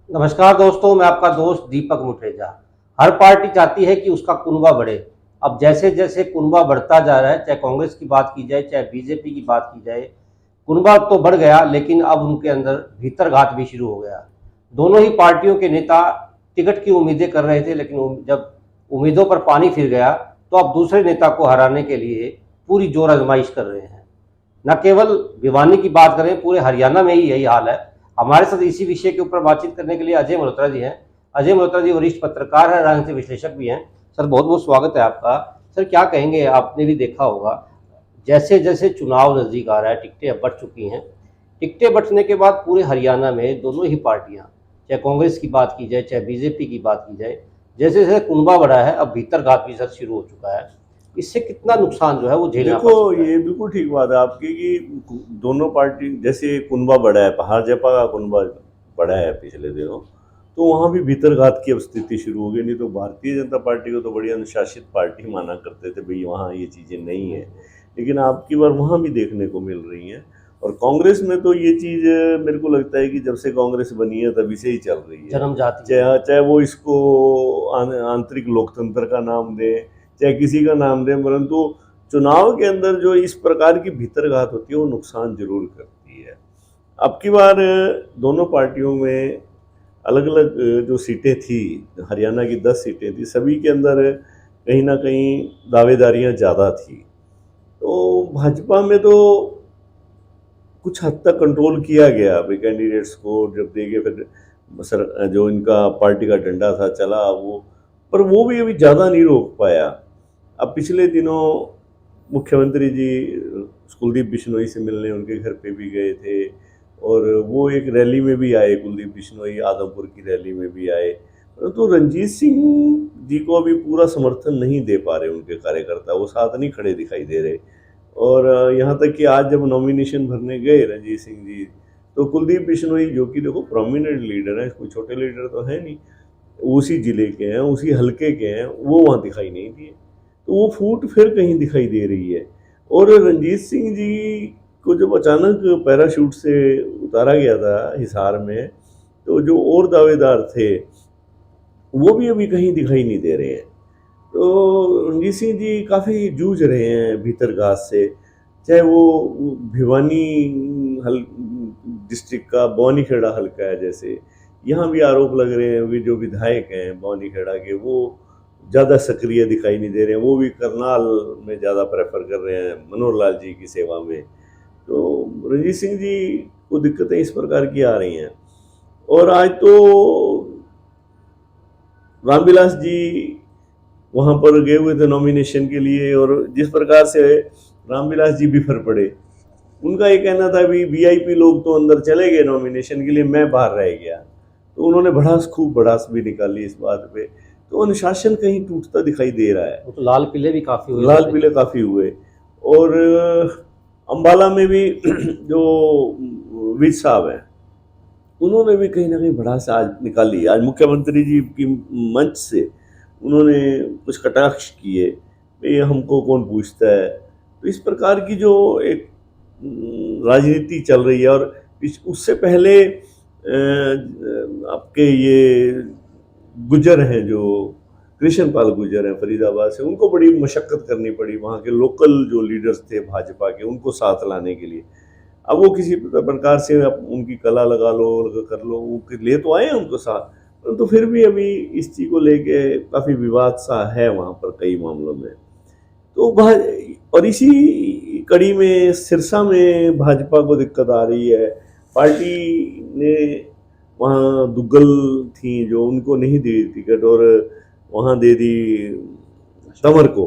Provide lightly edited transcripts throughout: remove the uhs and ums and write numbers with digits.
नमस्कार दोस्तों, मैं आपका दोस्त दीपक मुठेजा। हर पार्टी चाहती है कि उसका कुनबा बढ़े। अब जैसे जैसे कुनबा बढ़ता जा रहा है, चाहे कांग्रेस की बात की जाए चाहे बीजेपी की बात की जाए, कुनबा तो बढ़ गया, लेकिन अब उनके अंदर भीतर घात भी शुरू हो गया। दोनों ही पार्टियों के नेता टिकट की उम्मीदें कर रहे थे, लेकिन जब उम्मीदों पर पानी फिर गया तो अब दूसरे नेता को हराने के लिए पूरी जोर आजमाइश कर रहे हैं। न केवल भिवानी की बात करें, पूरे हरियाणा में ही यही हाल है। हमारे साथ इसी विषय के ऊपर बातचीत करने के लिए अजय मल्होत्रा जी हैं। अजय मल्होत्रा जी वरिष्ठ पत्रकार हैं, राजनीतिक विश्लेषक भी हैं। सर, बहुत बहुत स्वागत है आपका। सर, क्या कहेंगे, आपने भी देखा होगा जैसे जैसे चुनाव नज़दीक आ रहा है, टिकटें अब बढ़ चुकी हैं। टिकटें बढ़ने के बाद पूरे हरियाणा में दोनों ही पार्टियां, चाहे कांग्रेस की बात की जाए चाहे बीजेपी की बात की जाए, जैसे जैसे कुनबा बढ़ा है, अब भीतर घात भी सर शुरू हो चुका है। इससे कितना नुकसान जो है वो झेलना देखो, पड़ सकता है। ये बिल्कुल ठीक बात है आपकी कि दोनों पार्टी जैसे कुनबा बढ़ा है, भाजपा का कुनबा बढ़ा है पिछले दिनों, तो वहाँ भी भीतरघात की अब स्थिति शुरू हो गई। नहीं तो भारतीय जनता पार्टी को तो बड़ी अनुशासित पार्टी माना करते थे, भाई वहाँ ये चीज़ें नहीं है, लेकिन अब की बार वहाँ भी देखने को मिल रही हैं। और कांग्रेस में तो ये चीज़ मेरे को लगता है कि जब से कांग्रेस बनी है तभी से ही चल रही है। जन्म जाती है। चाहे चाहे वो इसको आंतरिक लोकतंत्र का नाम दें, चाहे किसी का नाम दें, परंतु चुनाव के अंदर जो इस प्रकार की भीतरघात होती है वो नुकसान जरूर करती है। अब की बार दोनों पार्टियों में अलग अलग जो सीटें थी, हरियाणा की 10 सीटें थी, सभी के अंदर कहीं ना कहीं दावेदारियां ज़्यादा थी। तो भाजपा में तो कुछ हद तक कंट्रोल किया गया भाई, कैंडिडेट्स को जब देंगे फिर सर जो इनका पार्टी का डंडा था चला वो, पर वो भी अभी ज़्यादा नहीं रोक पाया। अब पिछले दिनों मुख्यमंत्री जी कुलदीप बिश्नोई से मिलने उनके घर पे भी गए थे, और वो एक रैली में भी आए, कुलदीप बिश्नोई आदमपुर की रैली में भी आए, परंतु तो रणजीत सिंह जी को अभी पूरा समर्थन नहीं दे पा रहे उनके कार्यकर्ता, वो साथ नहीं खड़े दिखाई दे रहे। और यहाँ तक कि आज जब नॉमिनेशन भरने गए रणजीत सिंह जी, तो कुलदीप बिश्नोई जो कि देखो प्रोमिनेंट लीडर हैं, कोई छोटे लीडर तो है नहीं, उसी जिले के हैं, उसी हलके के हैं, वो वहाँ दिखाई नहीं दिए। तो वो फूट फिर कहीं दिखाई दे रही है। और रणजीत सिंह जी को जब अचानक पैराशूट से उतारा गया था हिसार में, तो जो और दावेदार थे वो भी अभी कहीं दिखाई नहीं दे रहे हैं। तो रणजीत सिंह जी काफ़ी जूझ रहे हैं भीतर घास से। चाहे वो भिवानी हल डिस्ट्रिक्ट का बौनीखेड़ा हल्का है, जैसे यहाँ भी आरोप लग रहे हैं कि जो विधायक हैं बौनीखेड़ा के, वो ज़्यादा सक्रिय दिखाई नहीं दे रहे हैं, वो भी करनाल में ज़्यादा प्रेफर कर रहे हैं मनोहर लाल जी की सेवा में। तो रणजीत सिंह जी को दिक्कतें इस प्रकार की आ रही हैं। और आज तो रामविलास जी वहाँ पर गए हुए थे नॉमिनेशन के लिए, और जिस प्रकार से रामविलास जी बिफर पड़े, उनका ये कहना था भी वीआईपी लोग तो अंदर चले गए नॉमिनेशन के लिए, मैं बाहर रह गया। तो उन्होंने भड़ास, खूब भड़ास भी निकाली इस बात पे। तो अनुशासन कहीं टूटता दिखाई दे रहा है। वो तो लाल किले भी काफी हुए लाल सर पीले लेकिन। काफ़ी हुए। और अम्बाला में भी जो विज साहब हैं, उन्होंने भी कहीं ना कहीं भड़ास आज निकाली। आज मुख्यमंत्री जी की मंच से उन्होंने कुछ कटाक्ष किए, ये हमको कौन पूछता है। तो इस प्रकार की जो एक राजनीति चल रही है। और उससे पहले आपके ये गुजर हैं, जो कृष्ण पाल गुजर हैं फरीदाबाद से, उनको बड़ी मशक्कत करनी पड़ी वहाँ के लोकल जो लीडर्स थे भाजपा के, उनको साथ लाने के लिए। अब वो किसी प्रकार से उनकी कला लगा लो कर लो, वो ले तो आए हैं उनको साथ, परंतु फिर भी अभी इस चीज़ को लेके काफ़ी विवाद सा है वहाँ पर कई मामलों में। तो और इसी कड़ी में सिरसा में भाजपा को दिक्कत आ रही है। पार्टी ने वहाँ दुग्गल थी जो, उनको नहीं दी टिकट, और वहाँ दे दी तंवर को।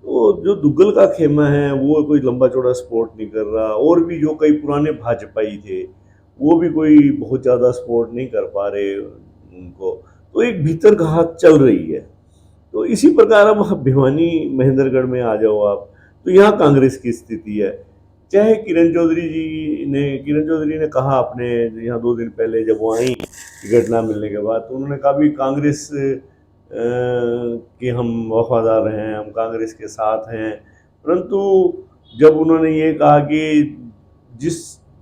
तो जो दुग्गल का खेमा है वो कोई लंबा चौड़ा सपोर्ट नहीं कर रहा, और भी जो कई पुराने भाजपाई थे वो भी कोई बहुत ज़्यादा सपोर्ट नहीं कर पा रहे उनको। तो एक भीतर घात चल रही है। तो इसी प्रकार अब भिवानी महेंद्रगढ़ में आ जाओ आप, तो यहाँ कांग्रेस की स्थिति है। चाहे किरण चौधरी ने कहा अपने यहाँ 2 दिन पहले जब वो आई टिकट ना मिलने के बाद, तो उन्होंने कहा भी कांग्रेस कि हम वफादार हैं, हम कांग्रेस के साथ हैं। परंतु जब उन्होंने ये कहा कि जिस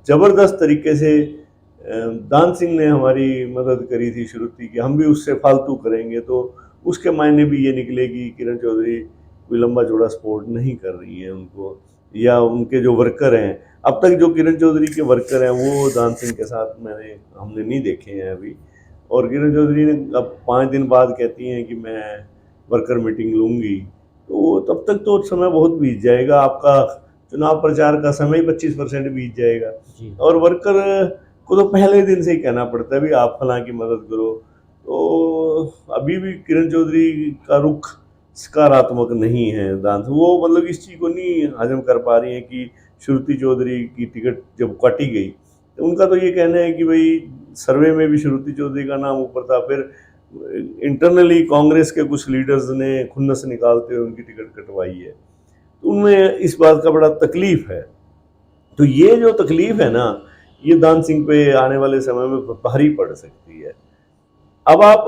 ज़बरदस्त तरीके से दान सिंह ने हमारी मदद करी थी श्रुति की, हम भी उससे फालतू करेंगे, तो उसके मायने भी ये निकले कि किरण चौधरी कोई लंबा चौड़ा सपोर्ट नहीं कर रही है उनको, या उनके जो वर्कर हैं, अब तक जो किरण चौधरी के वर्कर हैं वो दान सिंह के साथ हमने नहीं देखे हैं अभी। और किरण चौधरी ने अब 5 दिन बाद कहती हैं कि मैं वर्कर मीटिंग लूँगी, तो तब तक तो समय बहुत बीत जाएगा, आपका चुनाव प्रचार का समय 25% बीत जाएगा। और वर्कर को तो पहले दिन से ही कहना पड़ता है भी आप फलां की मदद करो। तो अभी भी किरण चौधरी का रुख सकारात्मक नहीं है दान से, वो मतलब इस चीज़ को नहीं हजम कर पा रही है कि श्रुति चौधरी की टिकट जब काटी गई, तो उनका तो ये कहना है कि भाई सर्वे में भी श्रुति चौधरी का नाम ऊपर था, फिर इंटरनली कांग्रेस के कुछ लीडर्स ने खुन्नस निकालते हुए उनकी टिकट कटवाई है, तो उनमें इस बात का बड़ा तकलीफ है। तो ये जो तकलीफ है ना, ये दान सिंह पे आने वाले समय में भारी पड़ सकती है। अब आप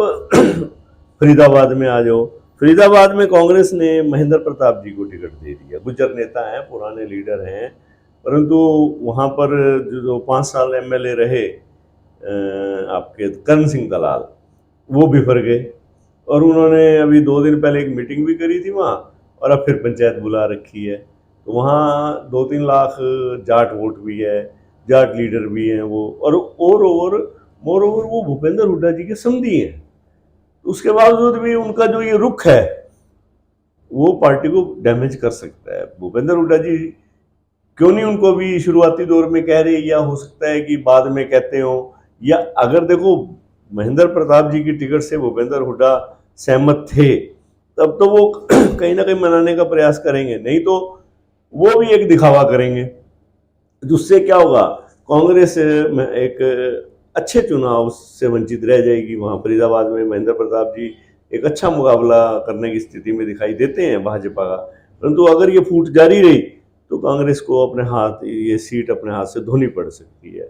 फरीदाबाद में आ जाओ, फरीदाबाद में कांग्रेस ने महेंद्र प्रताप जी को टिकट दे दिया, गुज्जर नेता हैं, पुराने लीडर हैं, परंतु वहाँ पर जो 5 साल एमएलए रहे आपके करण सिंह दलाल, वो बिफर गए, और उन्होंने अभी 2 दिन पहले एक मीटिंग भी करी थी वहाँ, और अब फिर पंचायत बुला रखी है। तो वहाँ 2-3 लाख जाट वोट भी है, जाट लीडर भी हैं वो, और मोर ओवर वो भूपेंद्र हुड्डा जी के समधी हैं। उसके बावजूद भी उनका जो ये रुख है वो पार्टी को डैमेज कर सकता है। भूपेंद्र हुड्डा जी क्यों नहीं उनको भी शुरुआती दौर में कह रहे, या हो सकता है कि बाद में कहते हो, या अगर देखो महेंद्र प्रताप जी की टिकट से भूपेंद्र हुड्डा सहमत थे तब तो वो कहीं ना कहीं मनाने का प्रयास करेंगे, नहीं तो वो भी एक दिखावा करेंगे, जिससे क्या होगा, कांग्रेस एक अच्छे चुनाव से वंचित रह जाएगी। वहाँ फरीदाबाद में महेंद्र प्रताप जी एक अच्छा मुकाबला करने की स्थिति में दिखाई देते हैं भाजपा का, परंतु अगर ये फूट जारी रही तो कांग्रेस को ये सीट अपने हाथ से धोनी पड़ सकती है।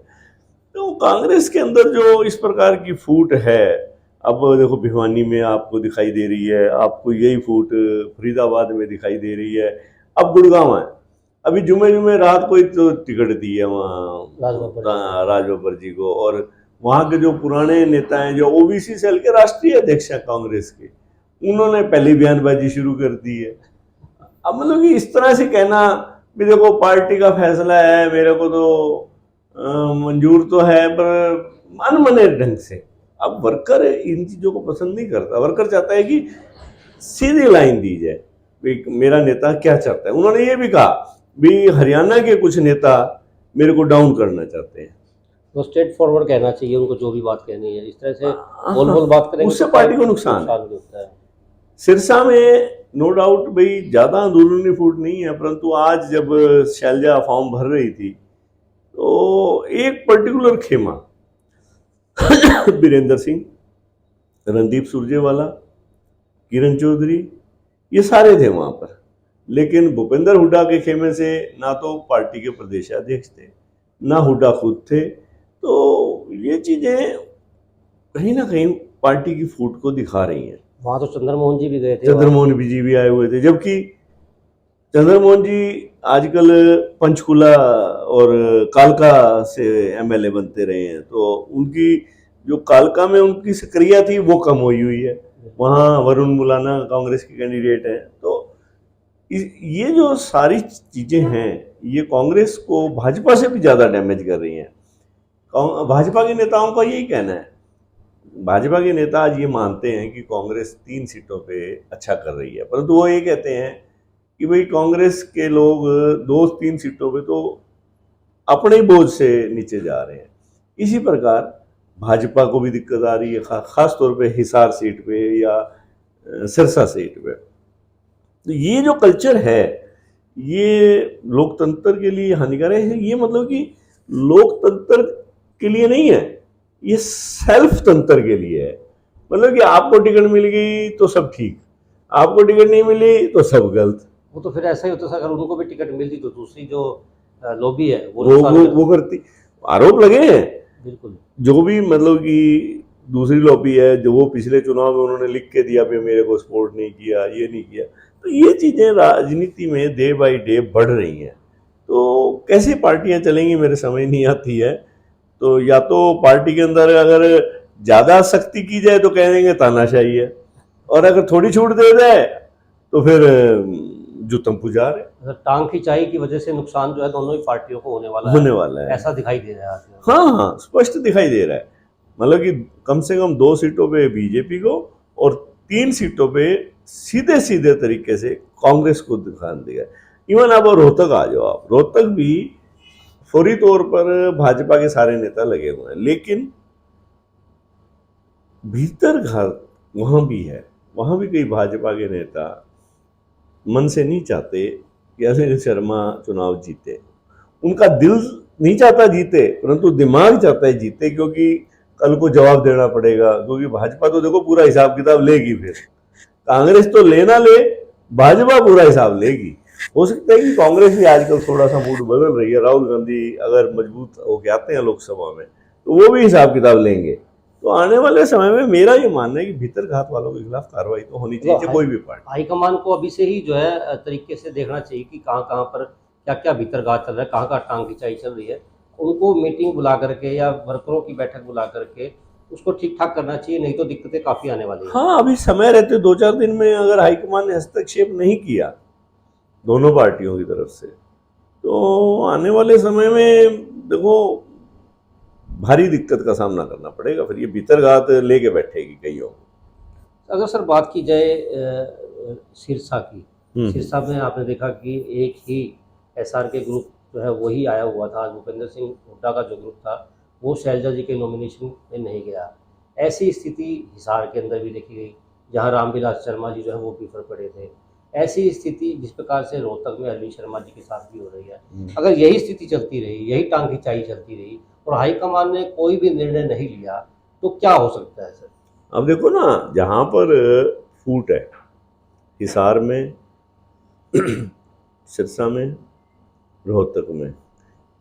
तो कांग्रेस के अंदर जो इस प्रकार की फूट है, अब देखो भिवानी में आपको दिखाई दे रही है, आपको यही फूट फरीदाबाद में दिखाई दे रही है, अब गुड़गांव है, अभी जुमे रात को तो टिकट दी है वहाँ राज बब्बर जी को, और वहाँ के जो पुराने नेता हैं, जो ओबीसी सेल के राष्ट्रीय अध्यक्ष हैं कांग्रेस के, उन्होंने पहली बयानबाजी शुरू कर दी है। अब मतलब कि इस तरह से कहना भी देखो पार्टी का फैसला है, मेरे को तो मंजूर तो है, पर अनमने ढंग से। अब वर्कर इन चीज़ों को पसंद नहीं करता, वर्कर चाहता है कि सीधी लाइन दी जाए, मेरा नेता क्या चाहता है। उन्होंने ये भी कहा भी हरियाणा के कुछ नेता मेरे को डाउन करना चाहते हैं, तो स्ट्रेट फॉरवर्ड कहना चाहिए उनको, जो भी बात कहनी है। इस तरह से बोल बात करेंगे उससे पार्टी को नुकसान होता है। सिरसा में नो डाउट भाई ज़्यादा अंदरूनी फूट नहीं है, परंतु आज जब शैलजा फॉर्म भर रही थी तो एक पर्टिकुलर खेमा बीरेंद्र सिंह, रणदीप सुरजेवाला, किरण चौधरी, ये सारे थे वहाँ पर, लेकिन भूपेंद्र हुड्डा के खेमे से ना तो पार्टी के प्रदेशाध्यक्ष थे, ना हुड्डा खुद थे। तो ये चीज़ें कहीं ना कहीं पार्टी की फूट को दिखा रही हैं। वहाँ तो चंद्रमोहन जी भी गए थे, चंद्रमोहन जी भी आए हुए थे, जबकि चंद्रमोहन जी आजकल पंचकुला और कालका से एमएलए बनते रहे हैं, तो उनकी जो कालका में उनकी सक्रियता थी वो कम हुई है। वहाँ वरुण मुलाना कांग्रेस के कैंडिडेट हैं। तो ये जो सारी चीज़ें हैं ये कांग्रेस को भाजपा से भी ज़्यादा डैमेज कर रही हैं। भाजपा के नेताओं का यही कहना है, भाजपा के नेता आज ये मानते हैं कि कांग्रेस 3 सीटों पे अच्छा कर रही है, परंतु वो ये कहते हैं कि भाई कांग्रेस के लोग 2-3 सीटों पे तो अपने ही बोझ से नीचे जा रहे हैं। इसी प्रकार भाजपा को भी दिक्कत आ रही है, खास तौर पे हिसार सीट पे या सिरसा सीट पे। तो ये जो कल्चर है ये लोकतंत्र के लिए हानिकारक है। ये मतलब कि लोकतंत्र के लिए नहीं है, ये सेल्फ तंत्र के लिए है। मतलब कि आपको टिकट मिल गई तो सब ठीक, आपको टिकट नहीं मिली तो सब गलत। वो तो फिर ऐसा ही होता है, अगर उनको भी टिकट मिलती तो दूसरी जो लॉबी है वो करती। आरोप लगे हैं बिल्कुल, जो भी मतलब कि दूसरी लॉबी है, जो वो पिछले चुनाव में उन्होंने लिख के दिया भी मेरे को सपोर्ट नहीं किया, ये नहीं किया। तो ये चीज़ें राजनीति में डे बाय डे बढ़ रही हैं। तो कैसे पार्टियां चलेंगी मेरे समझ नहीं आती है। तो या तो पार्टी के अंदर अगर ज्यादा सख्ती की जाए तो कह देंगे तानाशाही है, और अगर थोड़ी छूट दे जाए तो फिर जुतम पुजार है, टांग खिंचाई की वजह से नुकसान जो है दोनों ही पार्टियों को होने वाला होने वाला है। ऐसा दिखाई दे रहा है। हाँ हाँ, स्पष्ट दिखाई दे रहा है। मतलब कि कम से कम 2 सीटों पे बीजेपी को और 3 सीटों पे सीधे सीधे तरीके से कांग्रेस को दिखान दिया। इवन अब रोहतक आ जाओ, आप रोहतक भी फौरी तौर पर भाजपा के सारे नेता लगे हुए हैं, लेकिन भीतर घात वहां भी है, वहां भी कई भाजपा के नेता मन से नहीं चाहते कि अनिल शर्मा चुनाव जीते। उनका दिल नहीं चाहता जीते, परंतु दिमाग चाहता है जीते, क्योंकि कल को जवाब देना पड़ेगा। क्योंकि भाजपा तो देखो पूरा हिसाब किताब लेगी, फिर कांग्रेस तो लेना ले, भाजपा पूरा हिसाब लेगी। हो सकता है कि कांग्रेस भी आजकल थोड़ा सा मूड बदल रही है, राहुल गांधी अगर मजबूत होके आते हैं लोकसभा में तो वो भी हिसाब किताब लेंगे। तो आने वाले समय में मेरा ये मानना है कि भीतर घात वालों के खिलाफ कार्रवाई तो होनी चाहिए, कोई भी पार्टी। हाईकमान को अभी से ही जो है तरीके से देखना चाहिए कि कहाँ कहाँ पर क्या क्या भीतर घात चल रहा है, कहाँ कहाँ टांग खिंचाई चल रही है। उनको मीटिंग बुला करके या वर्करों की बैठक बुला करके उसको ठीक ठाक करना चाहिए, नहीं तो दिक्कतें काफ़ी आने वाली हैं। हाँ, अभी समय रहते 2-4 दिन में अगर हाईकमान ने हस्तक्षेप नहीं किया दोनों पार्टियों की तरफ से, तो आने वाले समय में देखो भारी दिक्कत का सामना करना पड़ेगा। फिर ये भीतरघात लेके बैठेगी कईयों को। अगर सर बात की जाए सिरसा की, हम्म। सिरसा में आपने देखा कि एक ही एसआर के ग्रुप जो है वही आया हुआ था। भूपेंद्र सिंह हुड्डा का जो ग्रुप था वो शैलजा जी के नॉमिनेशन में नहीं गया। ऐसी स्थिति हिसार के अंदर भी देखी गई, जहां रामविलास शर्मा जी जो है वो बिफर पड़े थे। ऐसी स्थिति जिस प्रकार से रोहतक में अरविंद शर्मा जी के साथ भी हो रही है, अगर यही स्थिति चलती रही, यही टांग खिंचाई चलती रही और हाईकमान ने कोई भी निर्णय नहीं लिया, तो क्या हो सकता है सर? अब देखो ना, जहां पर फूट है, हिसार में, सिरसा में, रोहतक में,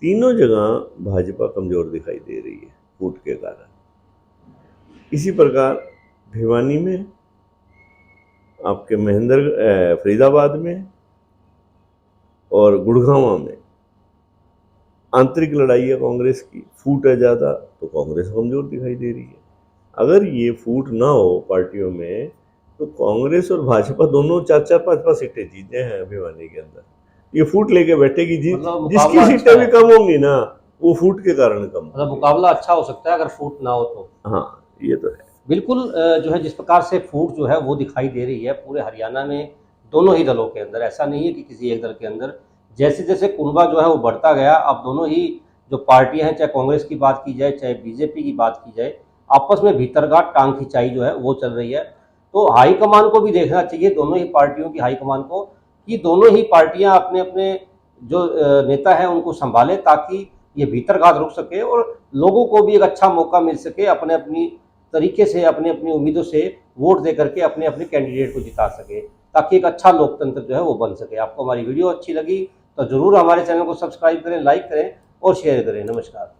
तीनों जगह भाजपा कमजोर दिखाई दे रही है फूट के कारण। इसी प्रकार भिवानी में, आपके फरीदाबाद में और गुड़गांव में आंतरिक लड़ाई है कांग्रेस की, फूट है ज़्यादा तो कांग्रेस कमजोर दिखाई दे रही है। अगर ये फूट ना हो पार्टियों में तो कांग्रेस और भाजपा दोनों 4-4, 5-5 सीटें जीते हैं भिवानी के अंदर। ये फूट लेके बैठेगी जी, मतलब जिसकी मुकाबला सीटें अच्छा भी है। कम होंगी ना वो फूट के कारण कम मतलब होंगी। मुकाबला अच्छा हो सकता है अगर फूट ना हो तो। हाँ, ये तो है। बिल्कुल जो है जिस प्रकार से फूट जो है वो दिखाई दे रही है पूरे हरियाणा में दोनों ही दलों के अंदर, ऐसा नहीं है कि किसी एक दल के अंदर। जैसे जैसे कुनबा जो है वो बढ़ता गया, अब दोनों ही जो पार्टियां हैं, चाहे कांग्रेस की बात की जाए चाहे बीजेपी की बात की जाए, आपस में भीतरघात टांग खिंचाई जो है वो चल रही है। तो हाईकमान को भी देखना चाहिए, दोनों ही पार्टियों की हाईकमान को, कि दोनों ही पार्टियां अपने अपने जो नेता हैं उनको संभाले, ताकि ये भीतरघात रुक सके और लोगों को भी एक अच्छा मौका मिल सके अपने अपनी तरीके से, अपनी अपनी उम्मीदों से वोट दे करके अपने अपने कैंडिडेट को जिता सके, ताकि एक अच्छा लोकतंत्र जो है वो बन सके। आपको हमारी वीडियो अच्छी लगी तो जरूर हमारे चैनल को सब्सक्राइब करें, लाइक करें और शेयर करें। नमस्कार।